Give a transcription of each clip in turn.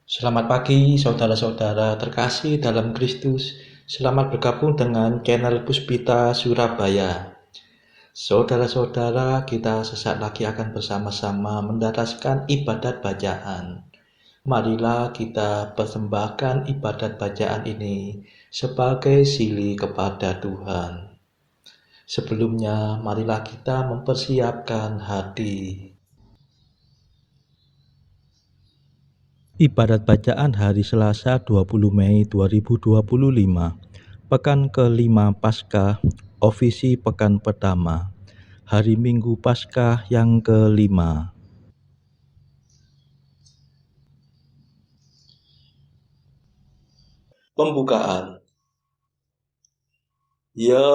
Selamat pagi saudara-saudara terkasih dalam Kristus. Selamat bergabung dengan channel Puspita Surabaya. Saudara-saudara, kita sesaat lagi akan bersama-sama mendaraskan ibadat bacaan. Marilah kita persembahkan ibadat bacaan ini sebagai sili kepada Tuhan. Sebelumnya, marilah kita mempersiapkan hati. Ibadat bacaan hari Selasa 20 Mei 2025, Pekan ke-5 Paskah, Ofisi Pekan Pertama, Hari Minggu Paskah yang ke-5. Pembukaan. Ya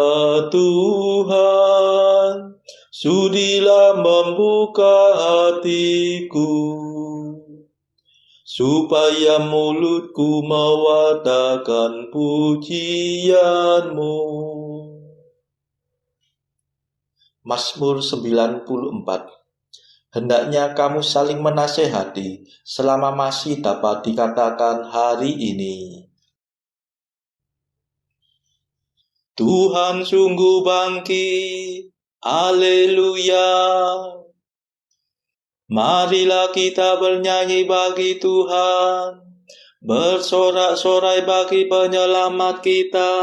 Tuhan, sudilah membuka hatiku, supaya mulutku mewartakan pujian-Mu. Mazmur 94. Hendaknya kamu saling menasehati selama masih dapat dikatakan hari ini. Tuhan sungguh bangkit, haleluya. Marilah kita bernyanyi bagi Tuhan, bersorak-sorai bagi penyelamat kita,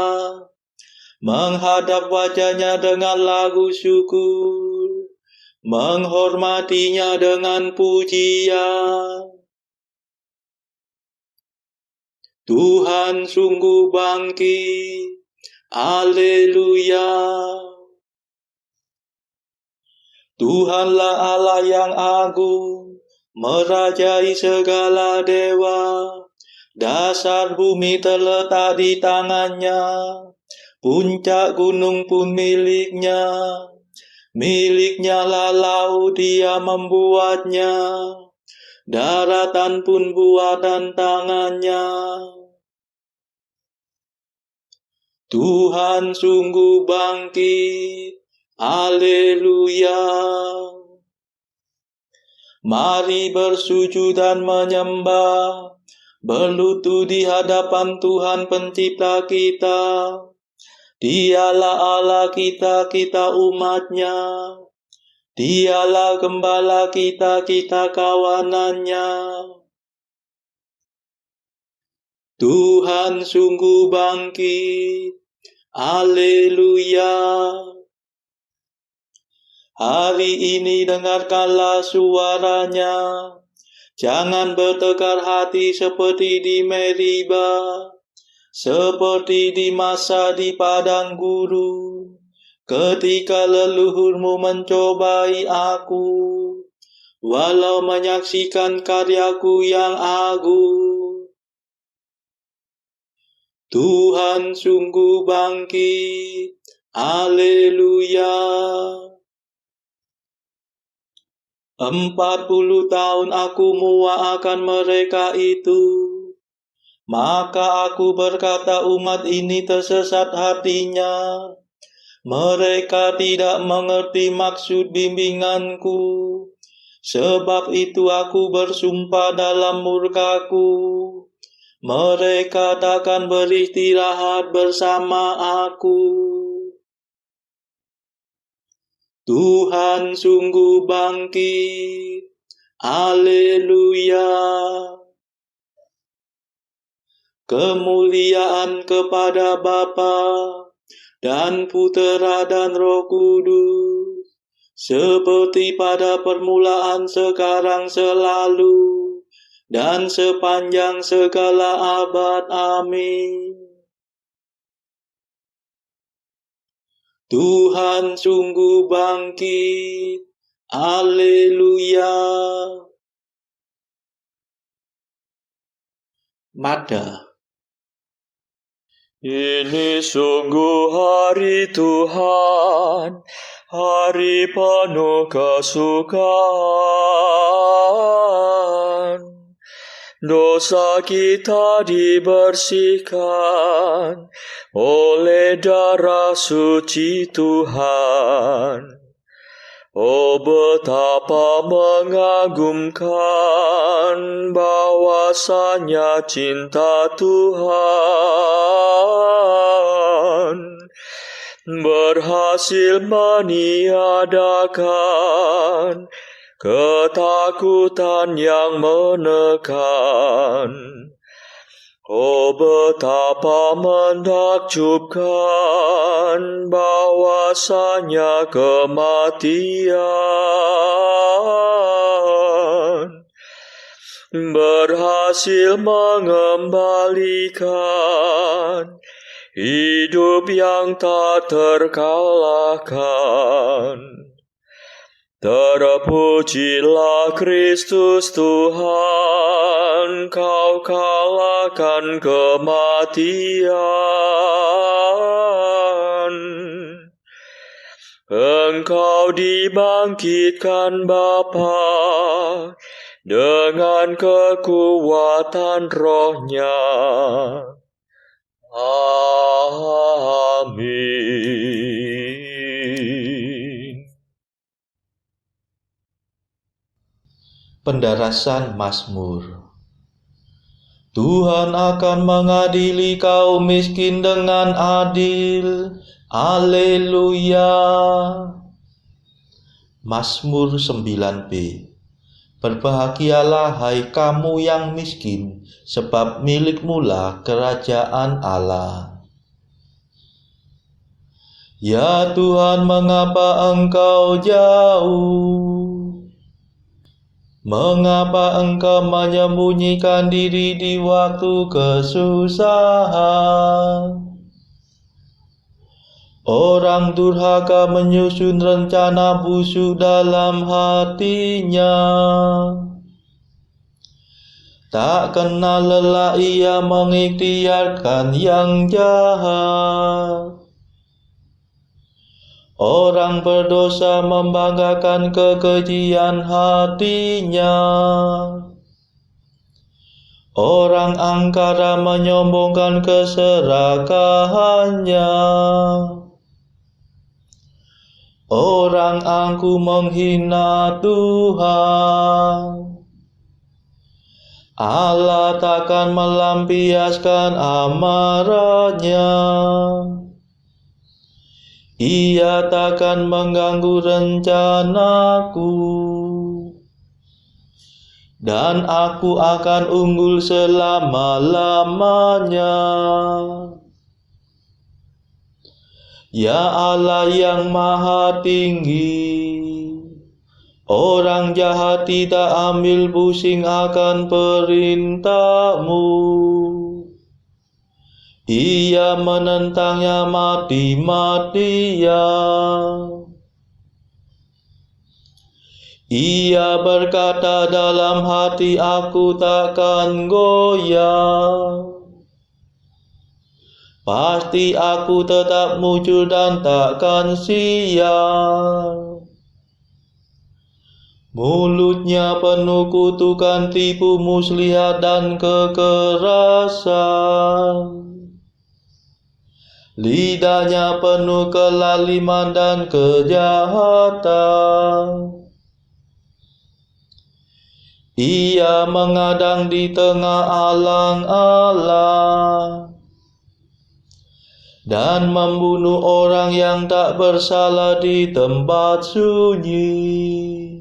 menghadap wajah-Nya dengan lagu syukur, menghormatinya dengan pujian. Tuhan sungguh bangkit, haleluya. Tuhanlah Allah yang agung, merajai segala dewa. Dasar bumi terletak di tangan-Nya, puncak gunung pun milik-Nya. Milik-Nya lah laut, Dia membuatnya, daratan pun buatan tangan-Nya. Tuhan sungguh bangkit, haleluya. Mari bersujud dan menyembah, berlutut di hadapan Tuhan Pencipta kita. Dialah Allah kita, kita umat-Nya. Dialah gembala kita, kita kawanan-Nya. Tuhan sungguh bangkit, haleluya. Hari ini dengarkanlah suara-Nya. Jangan bertekar hati seperti di Meriba, seperti di masa di padang gurun, ketika leluhurmu mencobai aku, walau menyaksikan karyaku yang agung. Tuhan sungguh bangkit, haleluya. 40 tahun aku muak akan mereka itu. Maka aku berkata, umat ini tersesat hatinya. Mereka tidak mengerti maksud bimbinganku. Sebab itu aku bersumpah dalam murkaku, mereka takkan beristirahat bersama aku. Tuhan sungguh bangkit, haleluya. Kemuliaan kepada Bapa dan Putera dan Roh Kudus, seperti pada permulaan, sekarang, selalu, dan sepanjang segala abad. Amin. Tuhan sungguh bangkit, haleluya. Mada. Ini sungguh hari Tuhan, hari penuh kesukaan. Dosa kita dibersihkan oleh darah suci Tuhan. Oh, betapa mengagumkan bahwasanya cinta Tuhan berhasil meniadakan ketakutan yang menekan. Oh, betapa menakjubkan bahwasanya kematian berhasil mengembalikan hidup yang tak terkalahkan. Terpujilah Kristus Tuhan, Kau kalahkan kematian. Engkau dibangkitkan Bapa dengan kekuatan Roh-Nya. Amin. Pendarasan Mazmur. Tuhan akan mengadili kaum miskin dengan adil. Haleluya. Mazmur 9b. Berbahagialah hai kamu yang miskin, sebab milikmulah kerajaan Allah. Ya Tuhan, mengapa Engkau jauh? Mengapa Engkau menyembunyikan diri di waktu kesusahan? Orang durhaka menyusun rencana busuk dalam hatinya. Tak kenal lelah ia mengikhtiarkan yang jahat. Orang berdosa membanggakan kekejian hatinya. Orang angkara menyombongkan keserakahannya. Orang angkuh menghina Tuhan. Allah takkan melampiaskan amarahnya. Ia takkan mengganggu rencanaku, dan aku akan unggul selama-lamanya. Ya Allah yang Maha Tinggi, orang jahat tidak ambil pusing akan perintah-Mu. Ia menentangnya mati-matian. Ia berkata dalam hati, aku takkan goyah. Pasti aku tetap muncul dan takkan sial. Mulutnya penuh kutukan, tipu muslihat dan kekerasan. Lidahnya penuh kelaliman dan kejahatan. Ia mengadang di tengah alang-alang dan membunuh orang yang tak bersalah di tempat sunyi.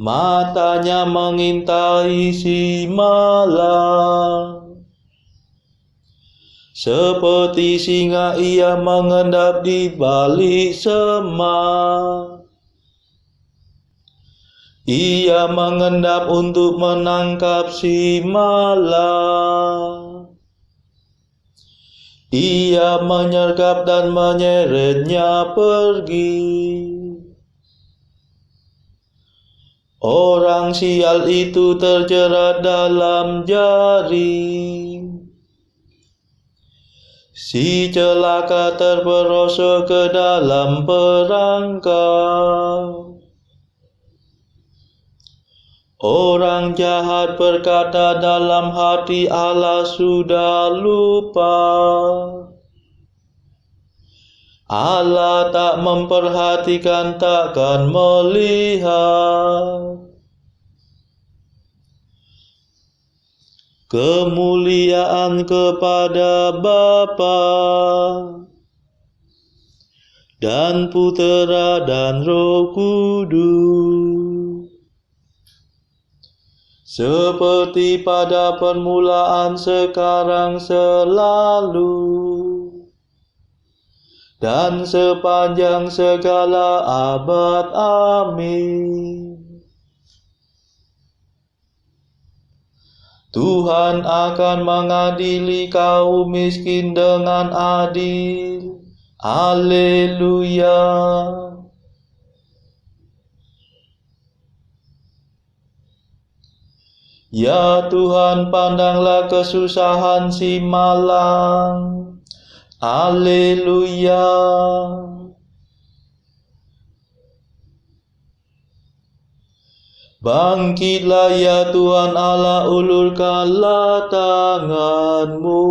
Matanya mengintai si malang. Seperti singa ia mengendap di balik semak. Ia mengendap untuk menangkap si malang. Ia menyergap dan menyeretnya pergi. Orang sial itu terjerat dalam jaring. Si celaka terperosok ke dalam perangkap. Orang jahat berkata dalam hati, Allah sudah lupa. Allah tak memperhatikan, takkan melihat kemuliaan kepada Bapa dan Putera dan Roh Kudus, seperti pada permulaan, sekarang, selalu, dan sepanjang segala abad. Amin. Tuhan akan mengadili kaum miskin dengan adil. Haleluya. Ya Tuhan, pandanglah kesusahan si malang. Haleluya. Bangkitlah ya Tuhan Allah, ulurkanlah tangan-Mu.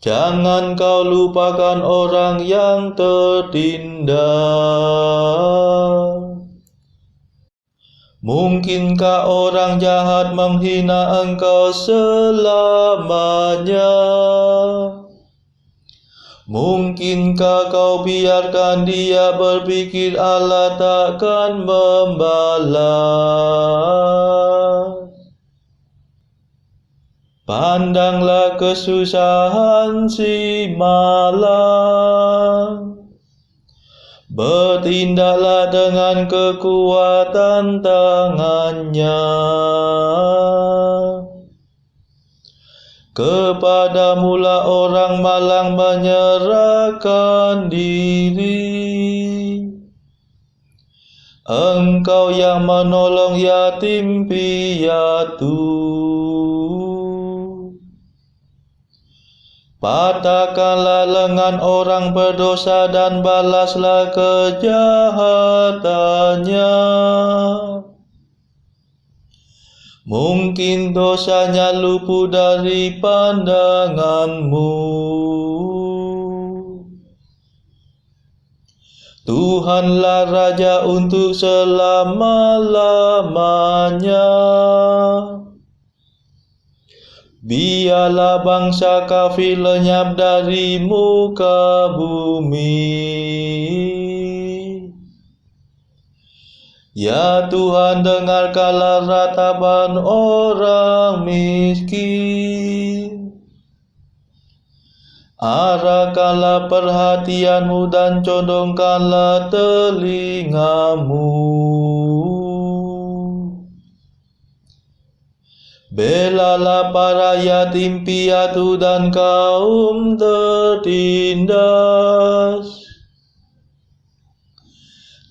Jangan Kau lupakan orang yang tertindas. Mungkinkah orang jahat menghina Engkau selamanya? Mungkinkah Kau biarkan dia berpikir Allah takkan membalas? Pandanglah kesusahan si malang. Bertindaklah dengan kekuatan tangan-Nya. Kepadamu-lah orang malang menyerahkan diri. Engkau yang menolong yatim piatu. Patahkanlah lengan orang berdosa dan balaslah kejahatannya. Mungkin dosanya luput dari pandangan-Mu. Tuhanlah Raja untuk selama-lamanya. Biarlah bangsa kafir lenyap dari muka bumi. Ya Tuhan, dengarkanlah ratapan orang miskin. Arahkanlah perhatian-Mu dan condongkanlah telinga-Mu. Belalah para yatim piatu dan kaum tertindas.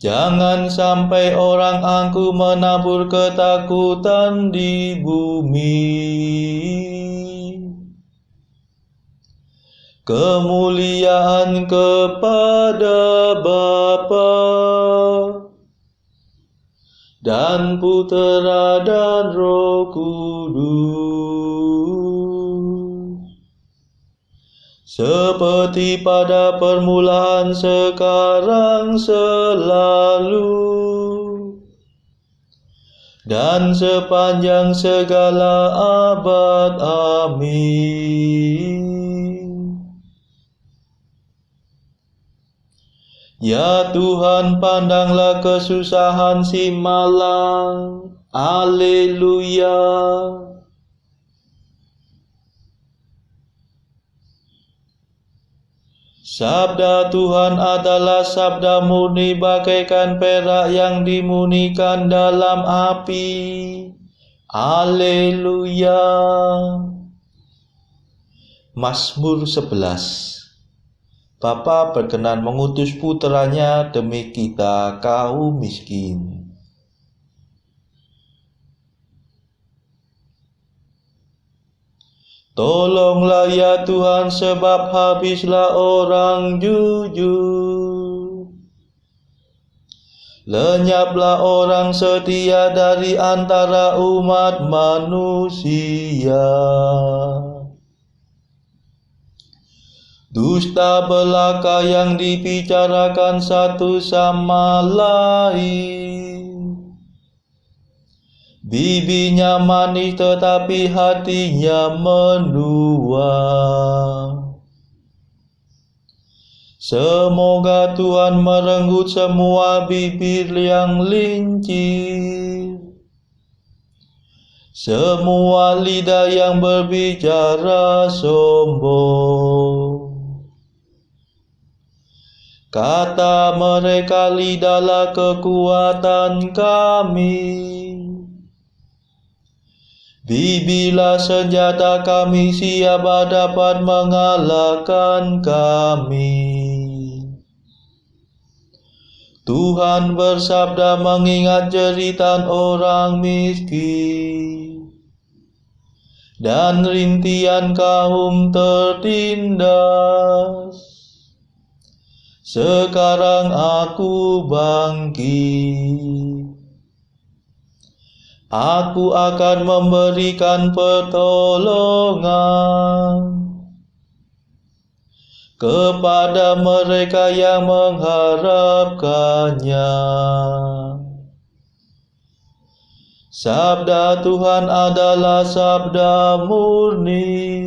Jangan sampai orang angkuh menabur ketakutan di bumi. Kemuliaan kepada Bapa dan Putera dan Roh Kudus, seperti pada permulaan, sekarang, selalu, dan sepanjang segala abad. Amin. Ya Tuhan, pandanglah kesusahan si malang. Haleluya. Sabda Tuhan adalah sabda murni bagaikan perak yang dimurnikan dalam api. Haleluya. Mazmur 11. Bapa berkenan mengutus puteranya demi kita kaum miskin. Tolonglah ya Tuhan, sebab habislah orang jujur. Lenyaplah orang setia dari antara umat manusia. dusta belaka yang dibicarakan satu sama lain. Bibirnya manis tetapi hatinya mendua. Semoga Tuhan merenggut semua bibir yang lincir, semua lidah yang berbicara sombong. Kata mereka, lidahlah kekuatan kami, bibirlah senjata kami, siapa dapat mengalahkan kami. Tuhan bersabda mengingat jeritan orang miskin, dan rintihan kaum tertindas. Sekarang aku bangkit, aku akan memberikan pertolongan kepada mereka yang mengharapkannya. Sabda Tuhan adalah sabda murni,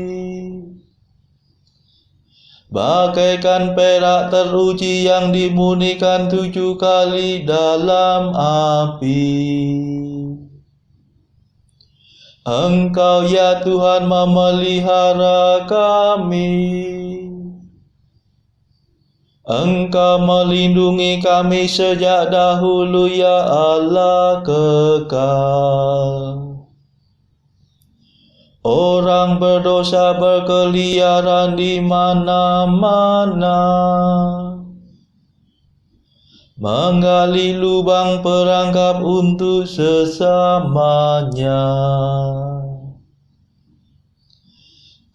bagaikan perak teruji yang dimurnikan 7 kali dalam api. Engkau ya Tuhan memelihara kami, Engkau melindungi kami sejak dahulu ya Allah kekal. Orang berdosa berkeliaran di mana-mana, menggali lubang perangkap untuk sesamanya.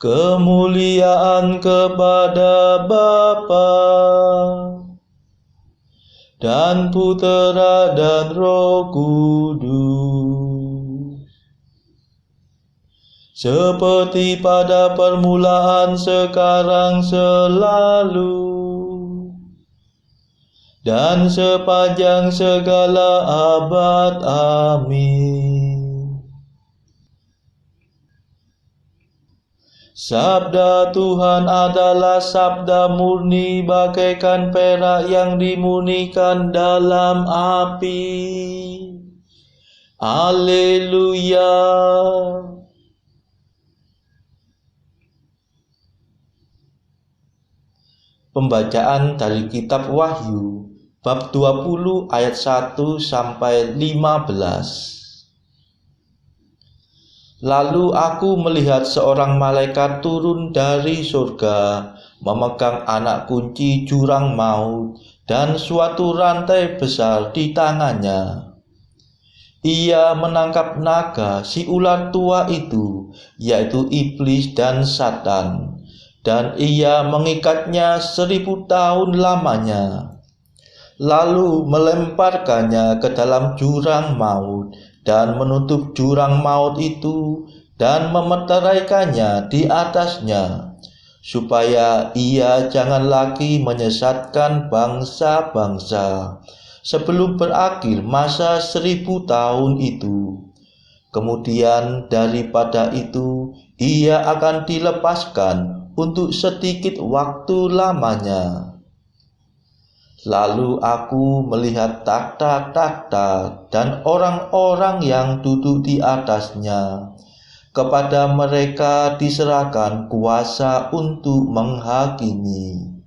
Kemuliaan kepada Bapa dan Putera dan Roh Kudus, seperti pada permulaan, sekarang, selalu, dan sepanjang segala abad. Amin. Sabda Tuhan adalah sabda murni, bagaikan perak yang dimurnikan dalam api. Haleluya. Pembacaan dari kitab Wahyu bab 20 ayat 1 sampai 15. Lalu aku melihat seorang malaikat turun dari surga, memegang anak kunci jurang maut dan suatu rantai besar di tangannya. Ia menangkap naga, si ular tua itu, yaitu iblis dan Satan, dan ia mengikatnya 1000 tahun lamanya. Lalu melemparkannya ke dalam jurang maut dan menutup jurang maut itu dan memeteraikannya di atasnya, supaya ia jangan lagi menyesatkan bangsa-bangsa sebelum berakhir masa 1000 tahun itu. Kemudian daripada itu ia akan dilepaskan untuk sedikit waktu lamanya. Lalu aku melihat takhta-takhta dan orang-orang yang duduk di atasnya. Kepada mereka diserahkan kuasa untuk menghakimi.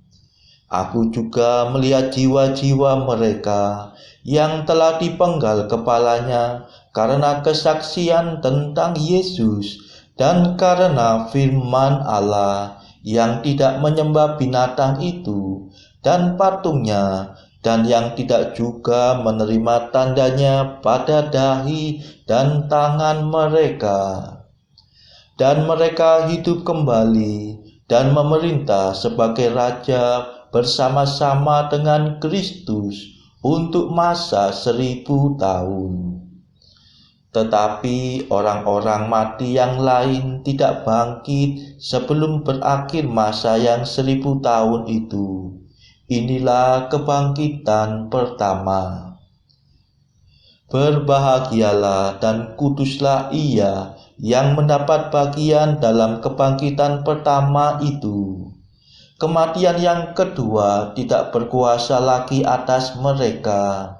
Aku juga melihat jiwa-jiwa mereka yang telah dipenggal kepalanya karena kesaksian tentang Yesus dan karena firman Allah, yang tidak menyembah binatang itu dan patungnya, dan yang tidak juga menerima tandanya pada dahi dan tangan mereka. Dan mereka hidup kembali dan memerintah sebagai raja bersama-sama dengan Kristus untuk masa 1000 tahun. Tetapi orang-orang mati yang lain tidak bangkit sebelum berakhir masa yang 1000 tahun itu. Inilah kebangkitan pertama. Berbahagialah dan kuduslah ia yang mendapat bagian dalam kebangkitan pertama itu. Kematian yang kedua tidak berkuasa lagi atas mereka,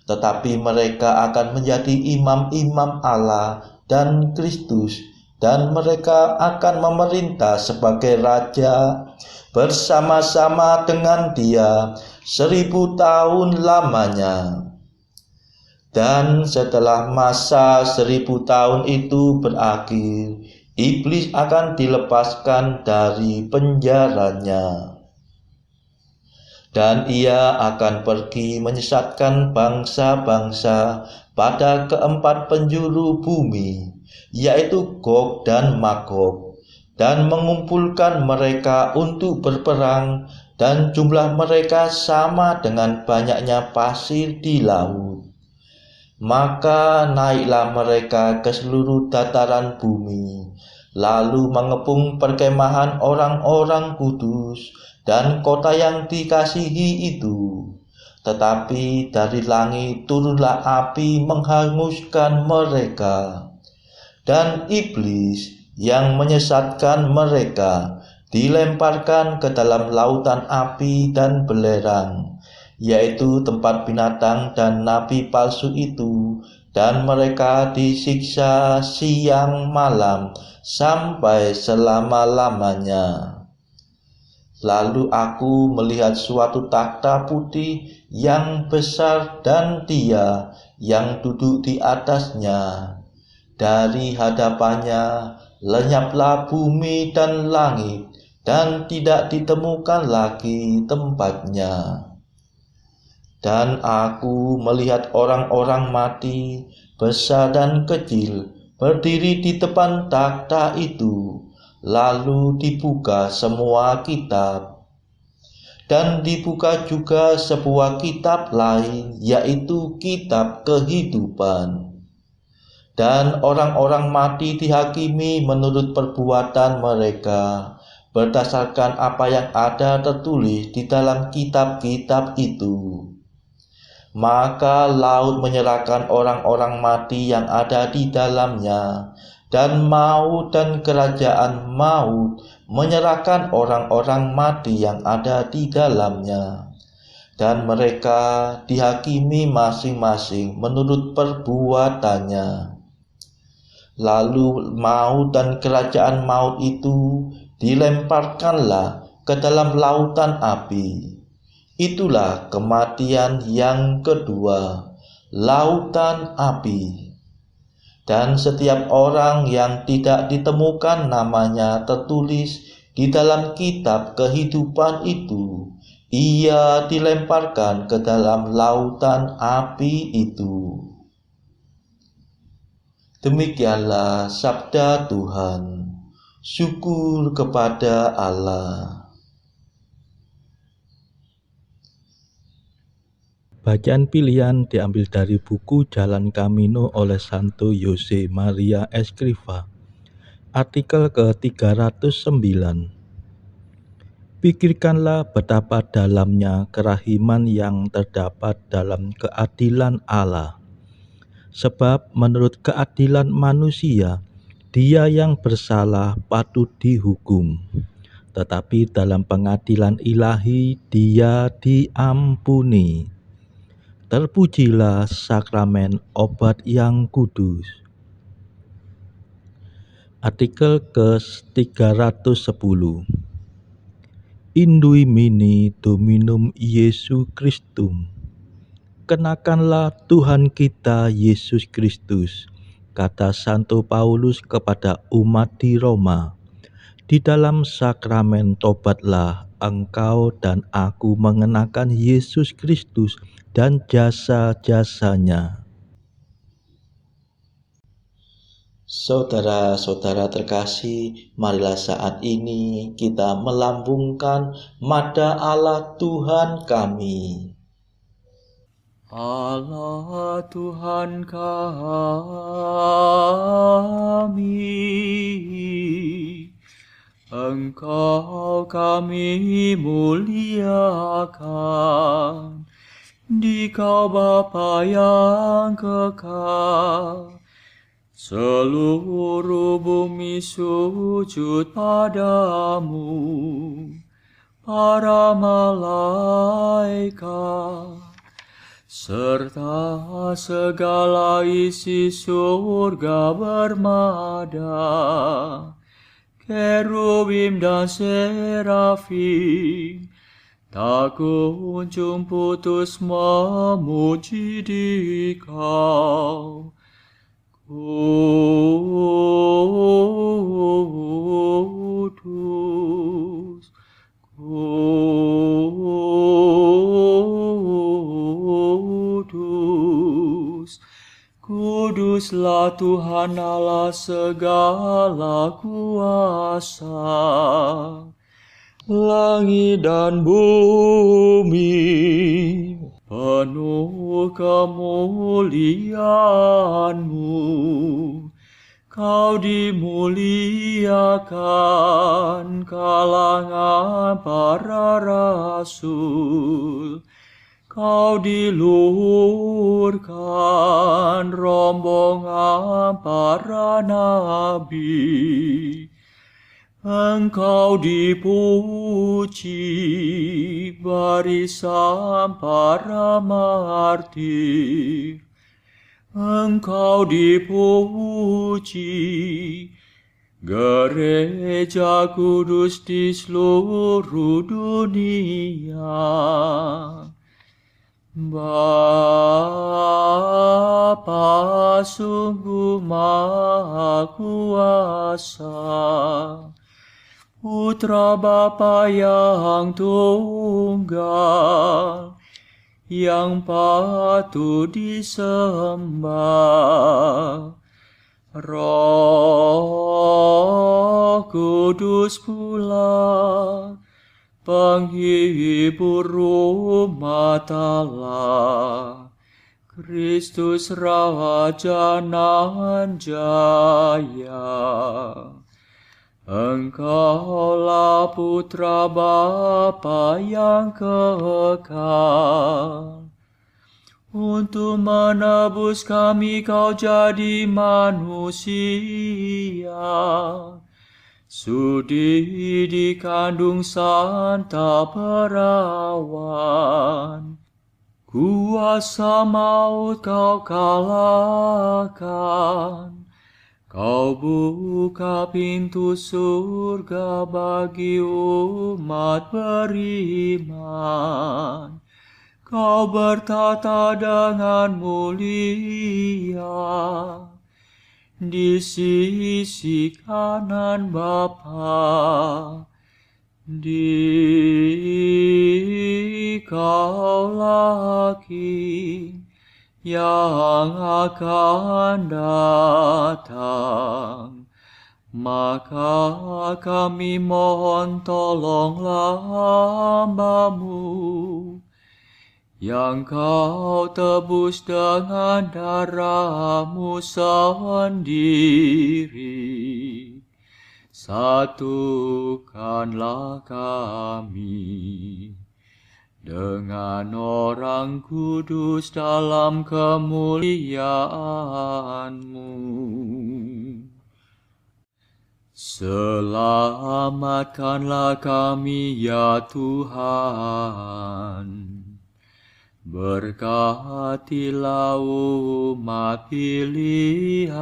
tetapi mereka akan menjadi imam-imam Allah dan Kristus, dan mereka akan memerintah sebagai raja bersama-sama dengan Dia 1000 tahun lamanya. Dan setelah masa 1000 tahun itu berakhir, iblis akan dilepaskan dari penjaranya. Dan ia akan pergi menyesatkan bangsa-bangsa pada keempat penjuru bumi, yaitu Gog dan Magog, dan mengumpulkan mereka untuk berperang, dan jumlah mereka sama dengan banyaknya pasir di laut. Maka naiklah mereka ke seluruh dataran bumi, lalu mengepung perkemahan orang-orang kudus dan kota yang dikasihi itu. Tetapi dari langit turunlah api menghanguskan mereka. Dan iblis yang menyesatkan mereka dilemparkan ke dalam lautan api dan belerang, yaitu tempat binatang dan nabi palsu itu, dan mereka disiksa siang malam sampai selama-lamanya. Lalu aku melihat suatu takhta putih yang besar dan Dia yang duduk di atasnya. Dari hadapannya lenyaplah bumi dan langit, dan tidak ditemukan lagi tempatnya. Dan aku melihat orang-orang mati, besar dan kecil, berdiri di depan takhta itu. Lalu dibuka semua kitab. Dan dibuka juga sebuah kitab lain, yaitu kitab kehidupan. Dan orang-orang mati dihakimi menurut perbuatan mereka, berdasarkan apa yang ada tertulis di dalam kitab-kitab itu. Maka laut menyerahkan orang-orang mati yang ada di dalamnya, dan maut dan kerajaan maut menyerahkan orang-orang mati yang ada di dalamnya. Dan mereka dihakimi masing-masing menurut perbuatannya. Lalu maut dan kerajaan maut itu dilemparkanlah ke dalam lautan api. Itulah kematian yang kedua, lautan api. Dan setiap orang yang tidak ditemukan namanya tertulis di dalam kitab kehidupan itu, ia dilemparkan ke dalam lautan api itu. Demikianlah sabda Tuhan. Syukur kepada Allah. Bacaan pilihan diambil dari buku Jalan Camino oleh Santo Jose Maria Escrivá. Artikel ke-309. Pikirkanlah betapa dalamnya kerahiman yang terdapat dalam keadilan Allah. Sebab menurut keadilan manusia, dia yang bersalah patut dihukum. Tetapi dalam pengadilan ilahi, dia diampuni. Terpujilah sakramen obat yang kudus. Artikel ke-310. Indui mini Dominum Iesu Christum. Kenakanlah Tuhan kita Yesus Kristus, kata Santo Paulus kepada umat di Roma. Di dalam sakramen tobatlah engkau dan aku mengenakan Yesus Kristus dan jasa-jasanya. Saudara-saudara terkasih, marilah saat ini kita melambungkan Mada Allah Tuhan kami. Allah Tuhan kami, Engkau kami muliakan, Dikau Bapa yang kekal. Seluruh bumi sujud padamu, para malaikat, serta segala isi surga bermada, kerubim dan serafim, tak kunjung putus memuji Dikau. Kudus, kudus, kuduslah Tuhan Allah segala kuasa. Langit dan bumi penuh kemuliaan-Mu. Kau dimuliakan kalangan para rasul. Kau diluhurkan rombongan para nabi. Engkau dipuji barisan para martir. Engkau dipuji gereja kudus di seluruh dunia. Bapa sungguh Maha Kuasa, Putra Bapa yang tunggal, yang patut disembah. Roh Kudus pula, penghibur umat Allah, Kristus Raja nan jaya. Engkaulah Putra Bapa yang kekal. Untuk menebus kami Kau jadi manusia. Sudi dikandung Santa Perawan. Kuasa maut Kau kalahkan. Kau buka pintu surga bagi umat beriman. Kau bertata dengan mulia di sisi kanan Bapa. Dikaulah King yang akan datang. Maka kami mohon tolonglah hamba-Mu yang Kau tebus dengan darah-Mu sendiri. Satukanlah kami dengan orang kudus dalam kemuliaan-Mu. Selamatkanlah kami ya Tuhan. Berkatilah umat pilihan-Mu.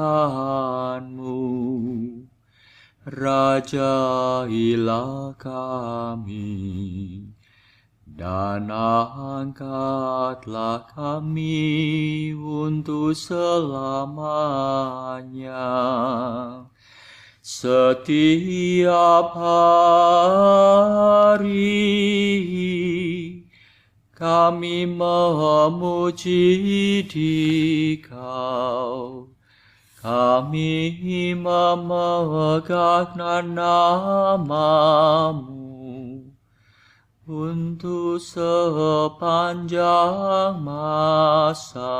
Rajailah kami. Dan angkatlah kami untuk selamanya. Setiap hari kami memuji Dikau. Kami memegang nama-Mu. untuk sepanjang masa.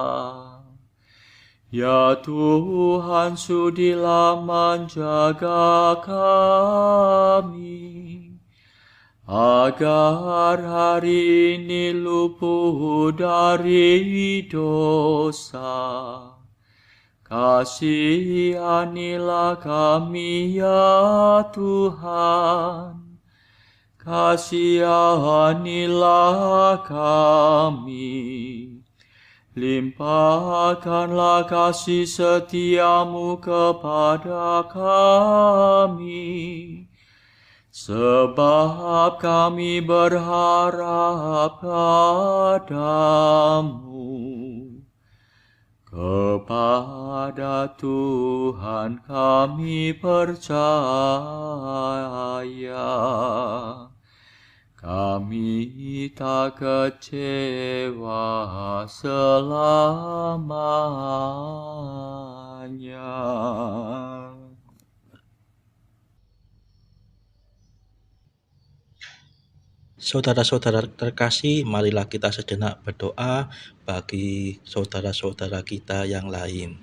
Ya Tuhan, sudilah menjaga kami, agar hari ini luput dari dosa. Kasihanilah kami ya Tuhan, kasihanilah kami. Limpahkanlah kasih setiamu kepada kami, sebab kami berharap padamu. Kepada Tuhan kami percaya, kami tak kecewa selamanya. Saudara-saudara terkasih, marilah kita sejenak berdoa bagi saudara-saudara kita yang lain.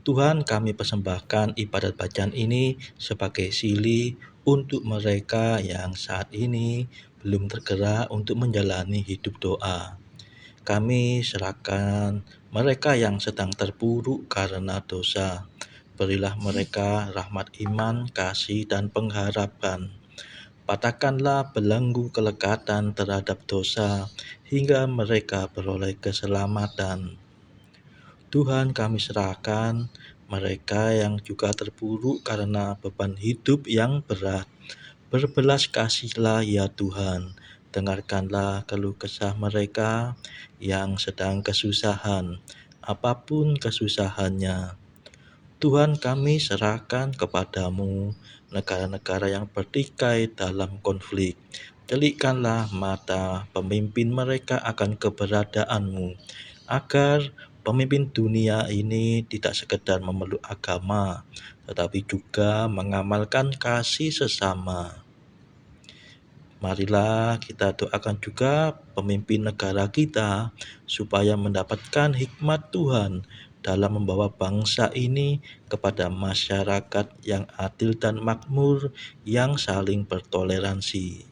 Tuhan, kami persembahkan ibadat bacaan ini sebagai sili untuk mereka yang saat ini belum tergerak untuk menjalani hidup doa. Kami serahkan mereka yang sedang terpuruk karena dosa. Berilah mereka rahmat iman, kasih, dan pengharapan. Patahkanlah belenggu kelekatan terhadap dosa hingga mereka beroleh keselamatan. Tuhan, kami serahkan mereka yang juga terpuruk karena beban hidup yang berat. Berbelas kasihlah ya Tuhan, dengarkanlah keluh kesah mereka yang sedang kesusahan, apapun kesusahannya. Tuhan, kami serahkan kepadamu negara-negara yang bertikai dalam konflik. Celikkanlah mata pemimpin mereka akan keberadaanmu, agar pemimpin dunia ini tidak sekedar memeluk agama, tetapi juga mengamalkan kasih sesama. Marilah kita doakan juga pemimpin negara kita supaya mendapatkan hikmat Tuhan dalam membawa bangsa ini kepada masyarakat yang adil dan makmur yang saling bertoleransi.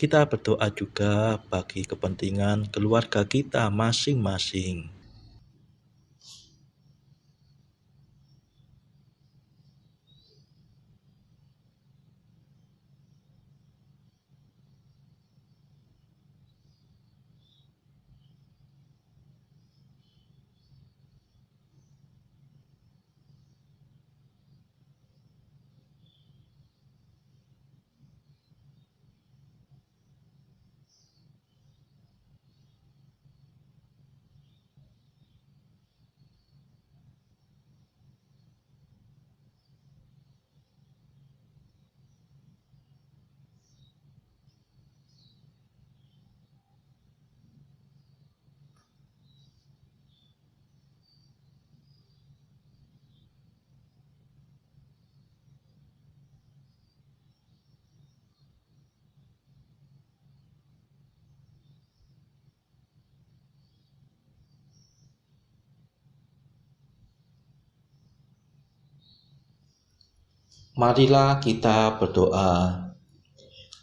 Kita berdoa juga bagi kepentingan keluarga kita masing-masing. Marilah kita berdoa.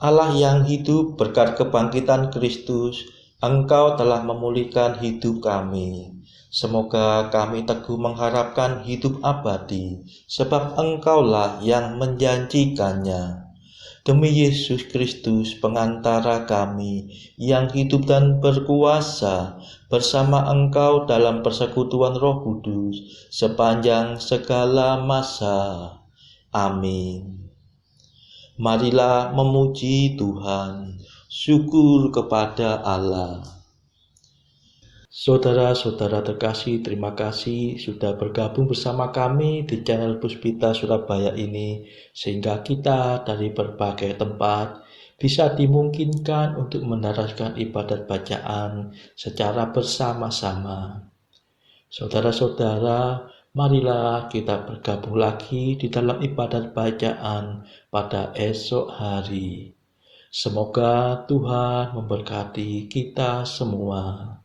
Allah yang hidup, berkat kebangkitan Kristus, Engkau telah memulihkan hidup kami. Semoga kami teguh mengharapkan hidup abadi, sebab Engkaulah yang menjanjikannya. Demi Yesus Kristus, pengantara kami, yang hidup dan berkuasa bersama Engkau dalam persekutuan Roh Kudus, sepanjang segala masa. Amin. Marilah memuji Tuhan, syukur kepada Allah. Saudara-saudara terkasih, terima kasih sudah bergabung bersama kami di channel Puspita Surabaya ini, sehingga kita dari berbagai tempat bisa dimungkinkan untuk mendaraskan ibadat bacaan secara bersama-sama. Saudara-saudara, marilah kita bergabung lagi di dalam ibadat bacaan pada esok hari. Semoga Tuhan memberkati kita semua.